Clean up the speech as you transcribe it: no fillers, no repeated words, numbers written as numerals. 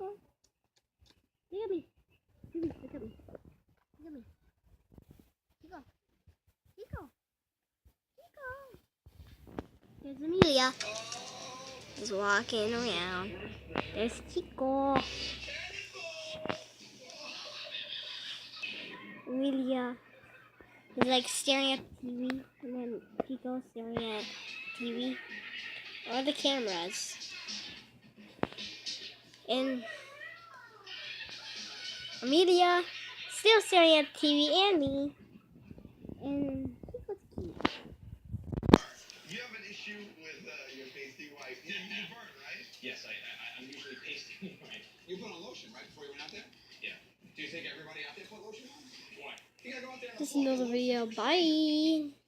Kiko. Look at me. Look at me. Look at me. Look at me. Kiko. Kiko. Kiko. There's Amelia. He's walking around. There's Kiko. Amelia is like staring at the TV, and then Kiko staring at TV or the cameras. And Amelia still staring at the TV and me. And Kiko's cute. You have an issue with your pasty wife. You burn, right? Yes, I'm usually pasty. Right. You put on lotion right before you went out there? Yeah. Do you think everybody out there put lotion on? Why? You gotta go out there. This is another video. Bye.